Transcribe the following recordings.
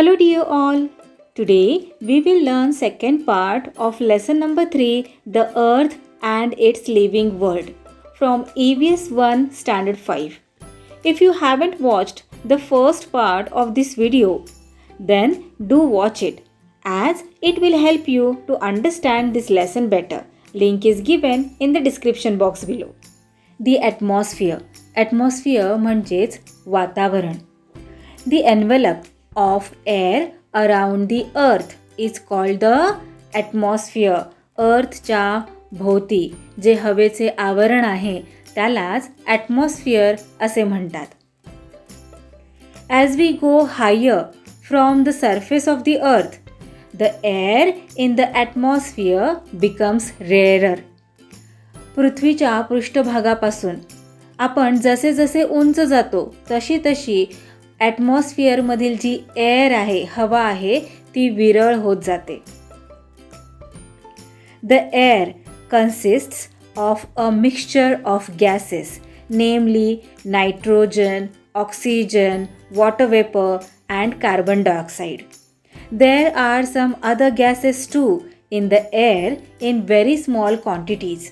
Hello dear all. Today we will learn second part of lesson number 3, the earth and its living world, from EVS 1 standard 5. If you haven't watched the first part of this video, then do watch it as it will help you to understand this lesson better. Link is given in the description box below. The atmosphere. Atmosphere म्हणजेच वातावरण. The envelope of air around the earth is called the atmosphere. अर्थच्या भोवती जे हवेचे आवरण आहे त्यालाच atmosphere असे म्हणतात. As we go higher from the surface of the earth, the air in the atmosphere becomes rarer. पृथ्वीच्या पृष्ठभागापासून आपण जसे जसे उंच जातो तशी तशी ॲटमॉस्फिअरमधील जी एअर आहे, हवा आहे, ती विरळ होत जाते. The air consists of a mixture of gases, namely nitrogen, oxygen, water vapor and carbon dioxide. There are some other gases too in the air in very small quantities.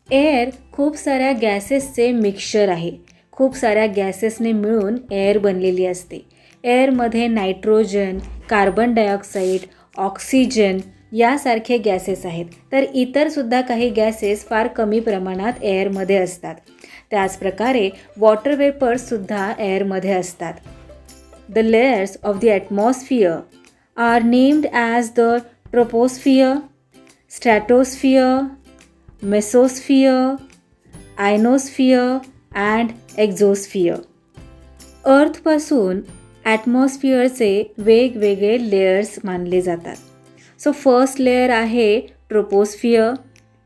Air खूप साऱ्या गॅसेसचे mixture आहे. खूप साऱ्या गॅसेसने मिळून air बनलेली असते. एअरमध्ये nitrogen, carbon dioxide, oxygen यासारखे gases आहेत. तर इतरसुद्धा काही गॅसेस फार कमी प्रमाणात एअरमध्ये असतात. त्याचप्रकारे वॉटर वेपर्ससुद्धा एअरमध्ये असतात. The layers of the atmosphere are named as the troposphere, stratosphere, mesosphere, ionosphere and exosphere. अर्थपासून ॲटमॉस्फिअरचे वेगवेगळे लेयर्स मानले जातात. सो फर्स्ट लेयर आहे ट्रोपोस्फिअर,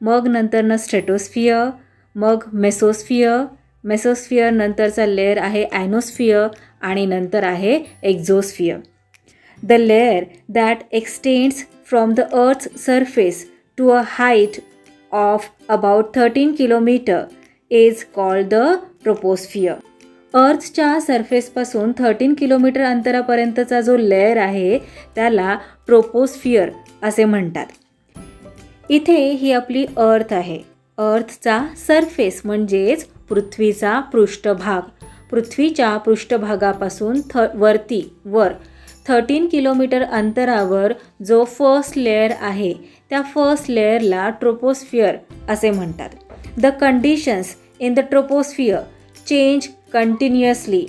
मग नंतरनं स्ट्रेटोस्फिअर, मग मेसोस्फिअर, मेसोस्फिअर नंतरचा लेयर आहे आयनोस्फिअर आणि नंतर आहे exosphere. The layer that extends from the earth's surface to a height of about 13 kilometer is called the troposphere. अर्थच्या सरफेसपासून 13 किलोमीटर अंतरापर्यंतचा जो लेयर आहे त्याला ट्रोपोस्फिअर असे म्हणतात. इथे ही आपली अर्थ आहे. अर्थचा सरफेस म्हणजेच पृथ्वीचा पृष्ठभाग. पृथ्वीच्या पृष्ठभागापासून वर 13 किलोमीटर अंतरावर जो फर्स्ट लेयर आहे त्या फर्स्ट लेयरला ट्रोपोस्फिअर असे म्हणतात. The conditions in the troposphere change continuously.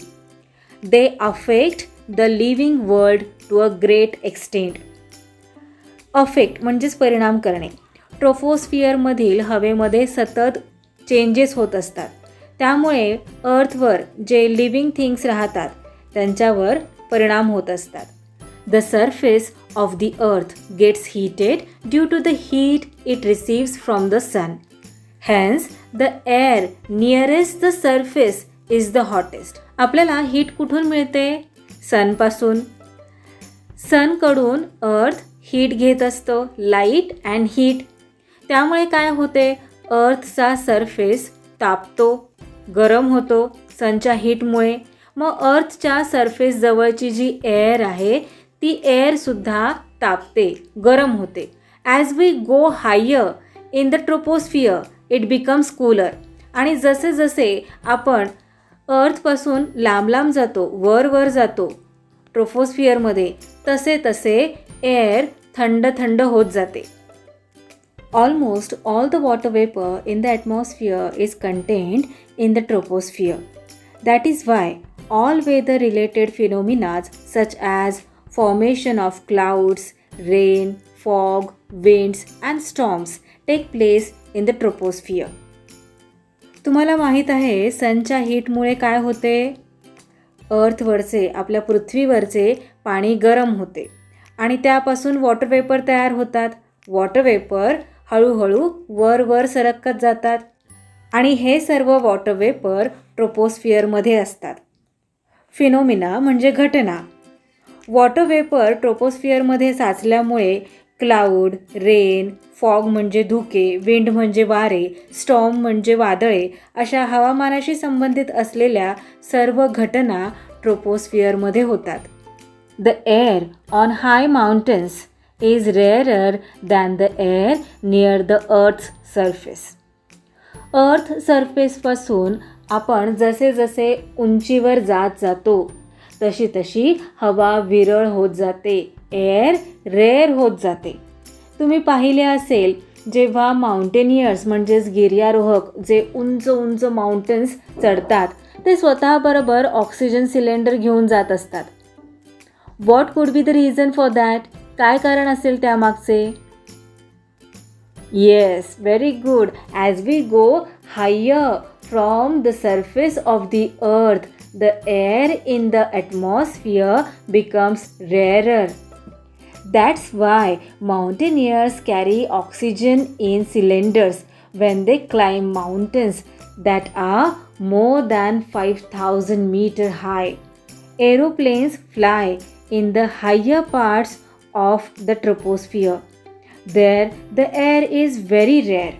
They affect the living world to a great extent. Affect म्हणजेच परिणाम करणे. ट्रोपोस्फिअरमधील हवेमध्ये सतत चेंजेस होत असतात. त्यामुळे अर्थवर जे लिव्हिंग थिंग्स राहतात त्यांच्यावर परिणाम होत असतात. The surface of the earth gets heated due to the heat it receives from the sun. Hence, the air nearest the surface is the hottest. आपल्याला हीट कुठून मिळते? सनपासून. सनकडून अर्थ हीट घेत असतो, लाईट अँड हीट. त्यामुळे काय होते? अर्थचा सरफेस तापतो, गरम होतो सनच्या हीटमुळे. मग अर्थच्या सरफेस जवळची जी एअर आहे ती एअरसुद्धा तापते, गरम होते. As we go higher in the troposphere it becomes cooler. आणि जसे जसे आपण अर्थपासून लांब लांब जातो, वर जातो ट्रोपोस्फिअरमध्ये, तसे तसे एअर थंड थंड होत जाते. Almost all the water vapour in the atmosphere is contained in the troposphere. That is why all weather related phenomena such as formation of clouds, rain, fog, winds and storms take place in the troposphere. तुम्हाला माहीत आहे सनच्या हीटमुळे काय होते? अर्थवरचे, आपल्या पृथ्वीवरचे पाणी गरम होते आणि त्यापासून वॉटर वेपर तयार होतात. वॉटर वेपर हळूहळू वर सरकत जातात आणि हे सर्व वॉटर वेपर ट्रोपोस्फिअरमध्ये असतात. फिनोमिना म्हणजे घटना. वॉटर वेपर ट्रोपोस्फिअरमध्ये साचल्यामुळे क्लाउड, रेन, फॉग म्हणजे धुके, विंड म्हणजे वारे, स्टॉर्म म्हणजे वादळे अशा हवामानाशी संबंधित असलेल्या सर्व घटना ट्रोपोस्फिअरमध्ये होतात. The air on high mountains is rarer than the air near the earth's surface. अर्थ सरफेसपासून आपण जसे जसे उंचीवर जात जातो तशी तशी हवा विरळ होत जाते, एअर रेअर होत जाते. तुम्ही पाहिले असेल जेव्हा माउंटेनियर्स म्हणजेच गिर्यारोहक जे उंच उंच माउंटन्स चढतात ते स्वतःबरोबर ऑक्सिजन सिलेंडर घेऊन जात असतात. What could be the reason for that? काय कारण असेल त्यामागचे? Yes, very good. As we go higher from the surface of the earth, the air in the atmosphere becomes rarer. That's why mountaineers carry oxygen in cylinders when they climb mountains that are more than 5,000 meters high. Aeroplanes fly in the higher parts of the troposphere. There, the air is very rare.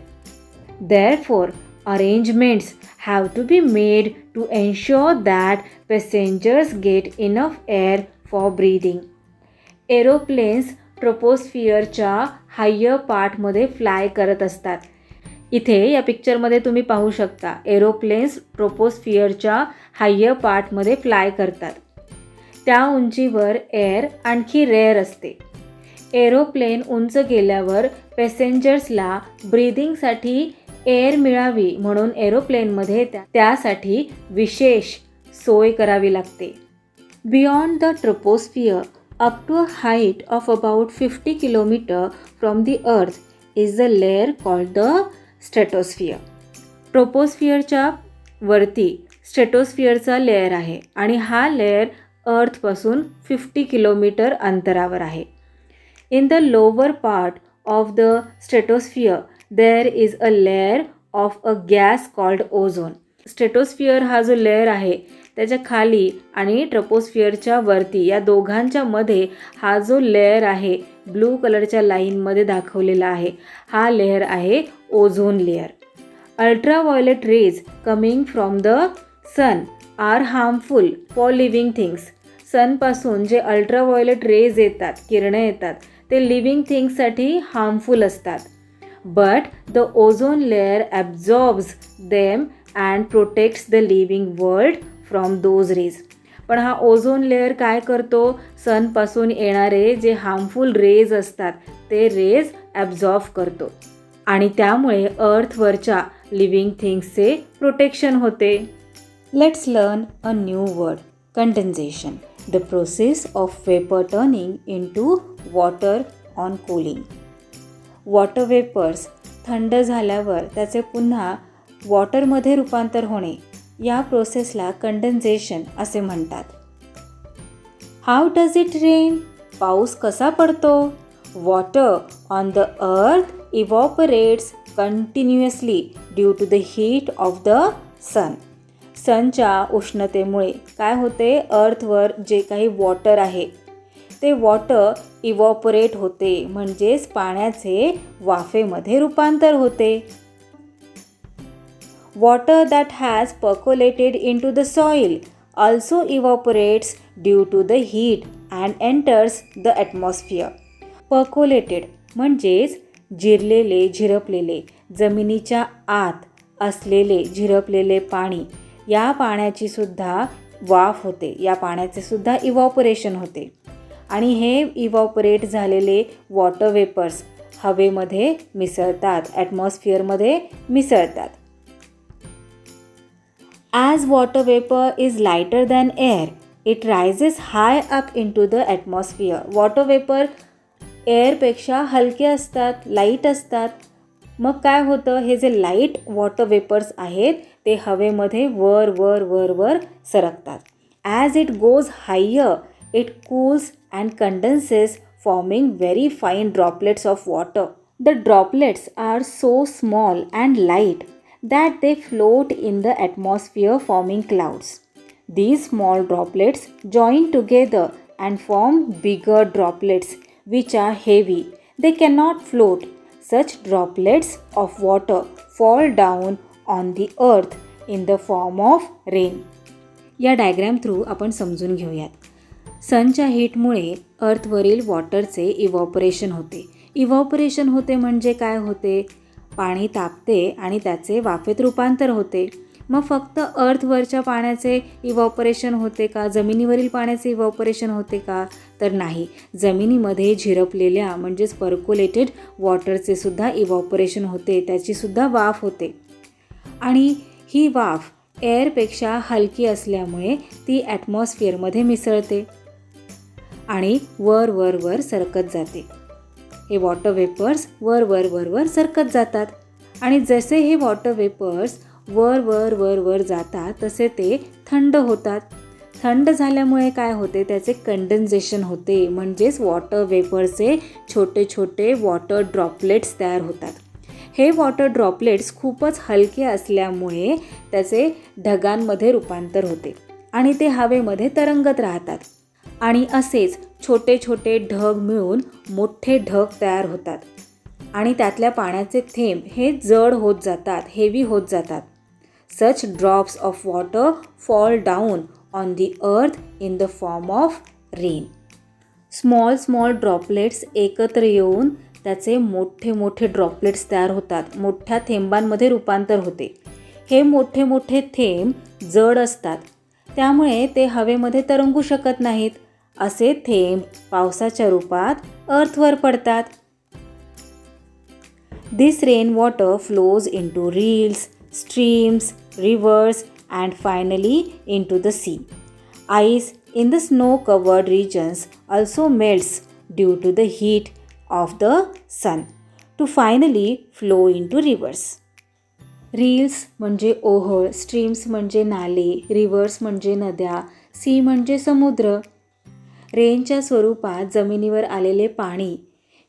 Therefore, arrangements have to be made to ensure that passengers get enough air for breathing. Aeroplanes ट्रोपोस्फिअरच्या higher पार्टमध्ये fly करत असतात. इथे या पिक्चरमध्ये तुम्ही पाहू शकता एरोप्लेन्स ट्रोपोस्फिअरच्या हायर पार्टमध्ये फ्लाय करतात. त्या उंचीवर एअर आणखी रेअर असते. एरोप्लेन उंच गेल्यावर पॅसेंजर्सला ब्रीदिंगसाठी एअर मिळावी म्हणून एरोप्लेनमध्ये त्यासाठी विशेष सोय करावी लागते. Beyond the troposphere up to a height of about 50 kilometre from the earth is the layer called the stratosphere. ट्रोपोस्फिअरच्या वरती स्ट्रॅटोस्फिअरचा लेअर आहे आणि हा लेअर अर्थपासून 50 किलोमीटर अंतरावर आहे. In the lower part of the stratosphere there is a layer of a gas called ozone. Stratosphere हा जो लेअर आहे त्याच्या खाली आणि ट्रोपोस्फिअरच्या वरती या दोघांच्या मध्ये हा जो लेअर आहे ब्लू कलरच्या लाईनमध्ये दाखवलेला आहे हा लेअर आहे ozone layer. Ultraviolet rays coming from the sun are harmful for living things. सनपासून जे अल्ट्राव्हायोलेट रेज येतात, किरणं येतात ते लिव्हिंग थिंग्ससाठी हार्मफुल असतात. But the ozone layer absorbs them and protects the living world from those rays. पण हा ओझोन लेअर काय करतो? सनपासून येणारे जे हार्मफुल रेज असतात ते रेज ॲब्झॉर्ब करतो आणि त्यामुळे अर्थवरच्या लिव्हिंग थिंग्सचे प्रोटेक्शन होते. Let's learn a new word, condensation. The process of vapour turning into water on cooling. Water vapours थंड झाल्यावर त्याचे पुन्हा वॉटरमध्ये रूपांतर होणे या प्रोसेसला कंडेन्सेशन असे म्हणतात. How does it rain? पाऊस कसा पडतो? Water on the earth evaporates continuously due to the heat of the sun. सनच्या उष्णतेमुळे काय होते? अर्थवर जे काही वॉटर आहे ते वॉटर इव्हॉपरेट होते म्हणजेच पाण्याचे वाफेमध्ये रूपांतर होते. Water that has percolated into the soil also evaporates due to the heat and enters the atmosphere. Percolated म्हणजेच जिरलेले, झिरपलेले, जमिनीच्या आत असलेले झिरपलेले पाणी, या पाण्याची सुद्धा वाफ होते, या पाण्याचे सुद्धा इव्हॉपरेशन होते आणि हे इव्हॉपरेट झालेले वॉटर वेपर्स हवेमध्ये मिसळतात, ॲटमॉस्फिअरमध्ये मिसळतात. As water vapour is lighter than air it rises high up into the atmosphere. Water vapour एअरपेक्षा हलके असतात, लाईट असतात. मग काय होतं? हे जे लाईट वॉटर वेपर्स आहेत ते हवेमध्ये वर वर वर वर सरकतात. As it goes higher it cools and condenses, forming very fine droplets of water. The droplets are so small and light that they float in the atmosphere, forming clouds. These small droplets join together and form bigger droplets which are heavy. They cannot float. Such droplets of water fall down on the earth in the form of rain. या diagram through आपण समजून घेऊयात. सनच्या हीटमुळे अर्थवरील वॉटरचे evaporation होते. Evaporation होते म्हणजे काय होते? पाणी तापते आणि त्याचे वाफेत रूपांतर होते. मग फक्त अर्थवरच्या पाण्याचे इव्हॉपरेशन होते का? जमिनीवरील पाण्याचे इव्हॉपरेशन होते का? तर नाही. जमिनीमध्ये झिरपलेल्या म्हणजेच पर्कोलेटेड वॉटरचे सुद्धा इव्हॉपरेशन होते, त्याचीसुद्धा वाफ होते. आणि ही वाफ एअरपेक्षा हलकी असल्यामुळे ती ॲटमॉस्फिअरमध्ये मिसळते आणि वर वर वर सरकत जाते. हे वॉटर वेपर्स वर वर वर वर सरकत जातात आणि जसे हे वॉटर वेपर्स वर वर वर वर जातात तसे ते थंड होतात. थंड झाल्यामुळे काय होते? त्याचे कंडेन्सेशन होते, म्हणजेच वॉटर वेपरचे छोटे छोटे वॉटर ड्रॉपलेट्स तयार होतात. हे वॉटर ड्रॉपलेट्स खूपच हलके असल्यामुळे त्याचे ढगांमध्ये रूपांतर होते आणि ते हवेमध्ये तरंगत राहतात आणि असेच छोटे छोटे ढग मिळून मोठे ढग तयार होतात आणि त्यातल्या पाण्याचे थेंब हे जड होत जातात, हेवी होत जातात. Such drops of water fall down on the earth in the form of rain. Small droplets एकत्र येऊन त्याचे मोठे मोठे ड्रॉपलेट्स तयार होतात, मोठ्या थेंबांमध्ये रूपांतर होते. हे मोठे मोठे थेंब जड असतात, त्यामुळे ते हवेमध्ये तरंगू शकत नाहीत. असे थेंब पावसाच्या रूपात अर्थवर पडतात. This rainwater flows into rills, streams, rivers and finally into the sea. Ice in the snow-covered regions also melts due to the heat of the sun to finally flow into rivers. Reels म्हणजे Ohal, streams म्हणजे नाले, reverse म्हणजे नद्या, C म्हणजे समुद्र. रेनच्या स्वरूपात जमिनीवर आलेले पाणी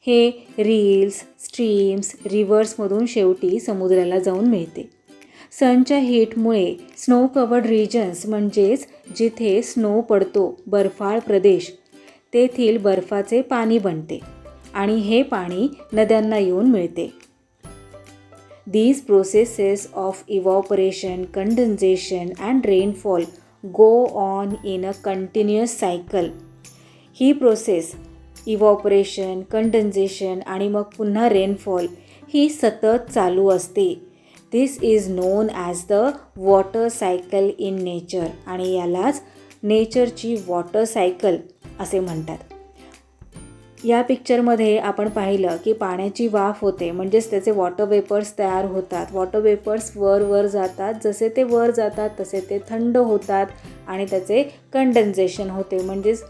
हे रील्स, स्ट्रीम्स, रिव्हर्समधून शेवटी समुद्राला जाऊन मिळते. सनच्या हीटमुळे स्नो कवर्ड रिजन्स म्हणजेच जिथे स्नो पडतो, बर्फाळ प्रदेश, तेथील बर्फाचे पाणी बनते आणि हे पाणी नद्यांना येऊन मिळते. These processes of evaporation, condensation and rainfall go on in a continuous cycle. ही प्रोसेस इव्हॉपरेशन, कंडेन्सेशन आणि मग पुन्हा रेनफॉल ही सतत चालू असते. This is known as the water cycle in nature आणि यालाच नेचरची वॉटर सायकल असे म्हणतात. या पिक्चरमध्ये आपण पाहिलं की पाण्याची वाफ होते, म्हणजेच त्याचे वॉटर वेपर्स तयार होतात. वॉटर वेपर्स वर वर जातात, जसे ते वर जातात तसे ते थंड होतात आणि त्याचे कंडेन्सेशन होते, म्हणजेच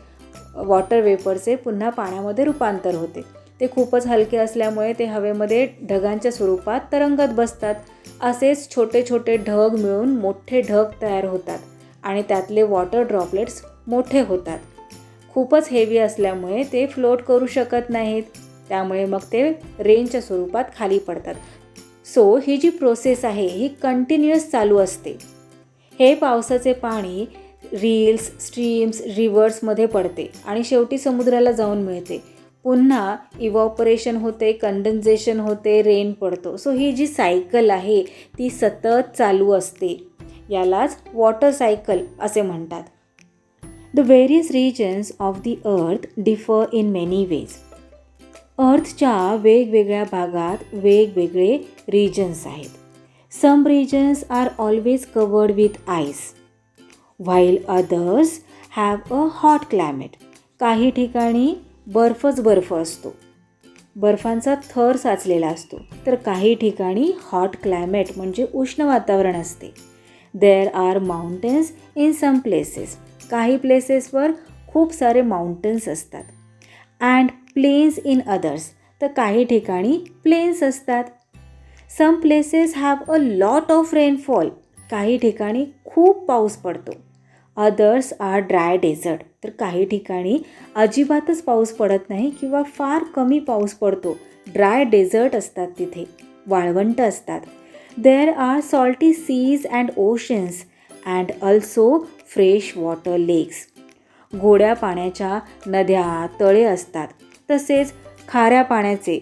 वॉटर वेपरचे पुन्हा पाण्यामध्ये रूपांतर होते. ते खूपच हलके असल्यामुळे ते हवेमध्ये ढगांच्या स्वरूपात तरंगत बसतात. असेच छोटे छोटे ढग मिळून मोठे ढग तयार होतात आणि त्यातले वॉटर ड्रॉपलेट्स मोठे होतात. खूपच हेवी असल्यामुळे ते फ्लोट करू शकत नाहीत, त्यामुळे मग ते रेनच्या स्वरूपात खाली पडतात. सो ही जी प्रोसेस आहे ही कंटिन्युअस चालू असते. हे पावसाचे पाणी रील्स, स्ट्रीम्स, रिव्हर्समध्ये पडते आणि शेवटी समुद्राला जाऊन मिळते. पुन्हा इव्हॉपरेशन होते, कंडेन्सेशन होते, रेन पडतो. सो ही जी सायकल आहे ती सतत चालू असते. यालाच वॉटर सायकल असे म्हणतात. The various regions of the earth differ in many ways. अर्थच्या वेगवेगळ्या भागात वेगवेगळे रिजन्स आहेत. Some regions are always covered with ice, while others have a hot climate. काही ठिकाणी बर्फच बर्फ असतो, बर्फांचा थर साचलेला असतो, तर काही ठिकाणी हॉट क्लायमेट म्हणजे उष्ण वातावरण असते. There are mountains in some places. काही प्लेसेसवर खूप सारे माउंटन्स असतात. अँड प्लेन्स इन अदर्स, तर काही ठिकाणी प्लेन्स असतात. Some places have a lot of rainfall, काही ठिकाणी खूप पाऊस पडतो. अदर्स आर ड्राय डेझर्ट, तर काही ठिकाणी अजिबातच पाऊस पडत नाही किंवा फार कमी पाऊस पडतो. ड्राय डेझर्ट असतात, तिथे वाळवंट असतात. There are salty seas and oceans and also fresh water lakes. गोड्या पाण्याच्या नद्या, तळे असतात, तसेच खाऱ्या पाण्याचे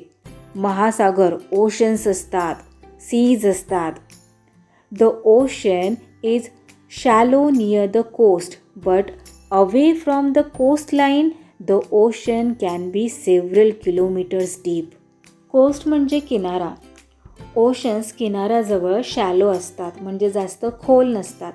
महासागर, ओशन्स असतात, सीज असतात. The ocean is shallow near the coast but Away from the coastline, the ocean can be several kilometers deep. Coast म्हणजे किनारा. ओशन्स किनाऱ्याजवळ शॅलो असतात, म्हणजे जास्त खोल नसतात.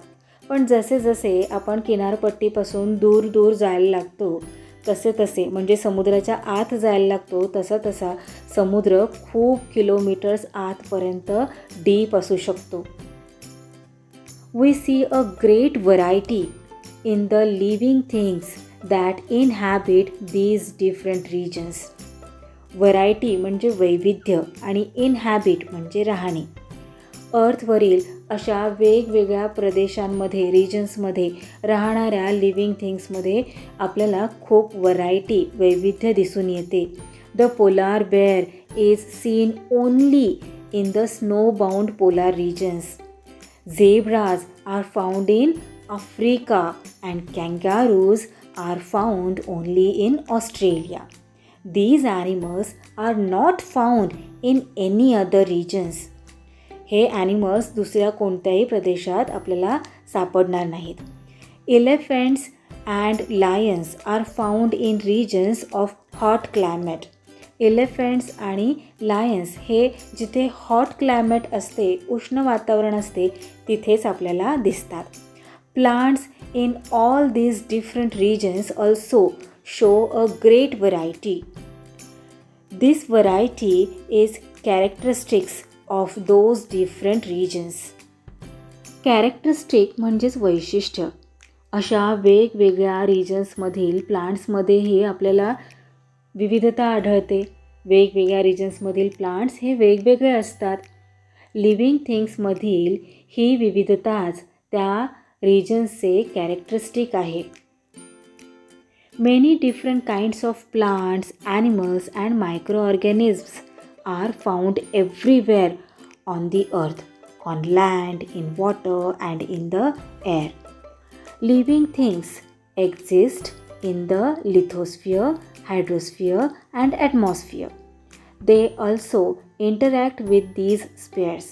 पण जसे जसे आपण किनारपट्टीपासून दूर दूर जायला लागतो तसे तसे, म्हणजे समुद्राच्या आत जायला लागतो तसा तसा समुद्र खूप किलोमीटर्स आतपर्यंत डीप असू शकतो. We see a great variety in the living things that inhabit these different regions. Variety म्हणजे वैविध्य आणि इनहॅबिट म्हणजे राहणे. अर्थवरील अशा वेगवेगळ्या प्रदेशांमध्ये, रिजन्समध्ये राहणाऱ्या लिव्हिंग थिंग्समध्ये आपल्याला खूप व्हरायटी, वैविध्य दिसून येते. The polar bear is seen only in the snow bound polar regions. Zebras are found in Africa and kangaroos are found only in Australia. These animals are not found in any other regions. हे animals दुसऱ्या कोणत्याही प्रदेशात आपल्याला सापडणार नाहीत. Elephants and lions are found in regions of hot climate. Elephants आणि Lions हे जिथे हॉट क्लायमेट असते, उष्ण वातावरण असते, तिथेच आपल्याला दिसतात. Plants in all these different regions also show a great variety. This variety is characteristics of those different regions. Characteristic म्हणजेच वैशिष्ट्य. अशा वेगवेगळ्या रिजन्समधील प्लांट्समध्येही आपल्याला विविधता आढळते. वेगवेगळ्या रिजन्समधील प्लांट्स हे वेगवेगळे असतात. लिव्हिंग थिंग्समधील ही विविधताच त्या रिजन्सचे कॅरेक्टरिस्टिक आहे. Many different kinds of plants, animals and micro organisms are found everywhere on the earth, on land, in water and in the air. Living things exist in the lithosphere, hydrosphere and atmosphere. They also interact with these spheres.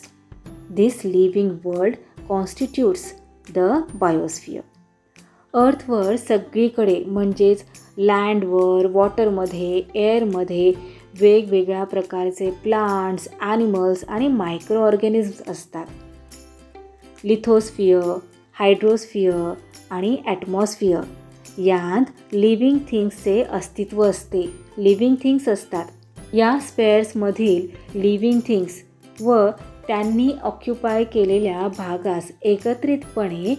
This living world constitutes the biosphere. अर्थवर सगळीकडे म्हणजेच लँडवर, वॉटरमध्ये, एअरमध्ये वेगवेगळ्या प्रकारचे plants, animals आणि micro organisms असतात. Lithosphere, हायड्रोस्फियर आणि atmosphere यांत living थिंग्सचे अस्तित्व असते. लिव्हिंग थिंग्स असतात. या स्पेअर्समधील लिव्हिंग थिंग्स व त्यांनी ऑक्युपाय केलेल्या भागास एकत्रितपणे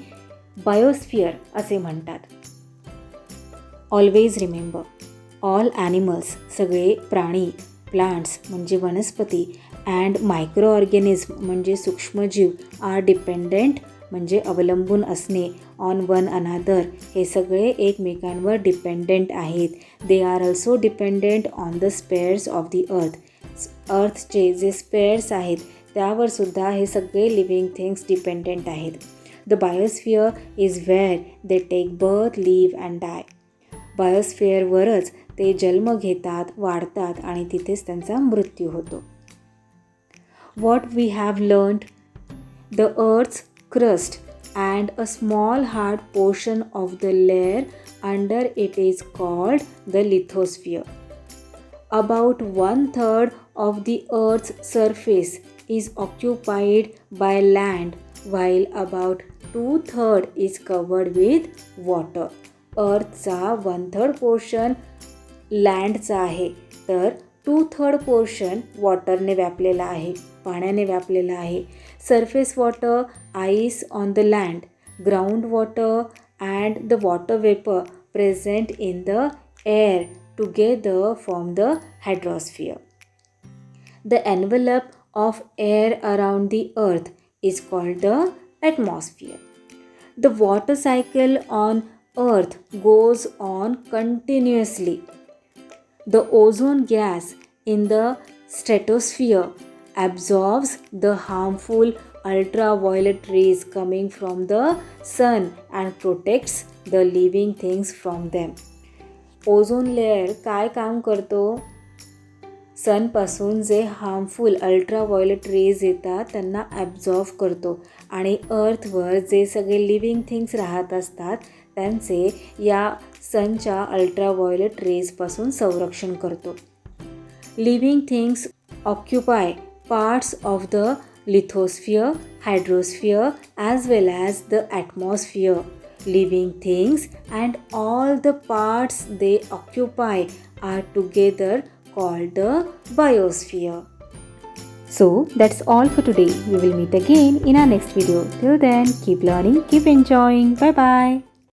बायोस्फियर असे म्हणतात. ऑलवेज रिमेंबर, ऑल ॲनिमल्स सगळे प्राणी, प्लांट्स म्हणजे वनस्पती अँड मायक्रो ऑर्गॅनिझम म्हणजे सूक्ष्मजीव आर डिपेंडेंट म्हणजे अवलंबून असणे, ऑन वन अनादर हे सगळे एकमेकांवर डिपेंडेंट आहेत. They are also dependent on the spheres of the earth. अर्थचे जे स्पेअर्स आहेत त्यावर सुद्धा हे सगळे लिव्हिंग थिंग्स डिपेंडेंट आहेत. The biosphere is where they take birth, live and die. बायोस्फिअरवरच ते जन्म घेतात, वाढतात आणि तिथेच त्यांचा मृत्यू होतो. What we have learned, the earth's crust and a small hard portion of the layer under it is called the lithosphere. About 1/3 of the Earth's surface is occupied by land while about 2/3 is covered with water. Earthचा 1/3 portion लँडचा आहे, तर 2/3 portion वॉटरने व्यापलेला आहे, पाण्याने व्यापलेला आहे. Surface water, ice on the land, groundwater and the water vapor present in the air together form the hydrosphere. The envelope of air around the earth is called the atmosphere. The water cycle on earth goes on continuously. The ozone gas in the stratosphere absorbs the harmful ultraviolet rays coming from the sun and protects the living things from them. Ozone layer काय काम करतो? सनपासून जे harmful ultraviolet rays येतात त्यांना absorb करतो आणि अर्थवर जे सगळे लिव्हिंग थिंग्स राहत असतात त्यांचे या सनच्या अल्ट्राव्हायोलेट रेजपासून संरक्षण करतो. Living things occupy parts of the lithosphere, hydrosphere as well as the atmosphere. Living things and all the parts they occupy are together called the biosphere. So that's all for today. We will meet again in our next video. Till then, keep learning, keep enjoying. Bye bye.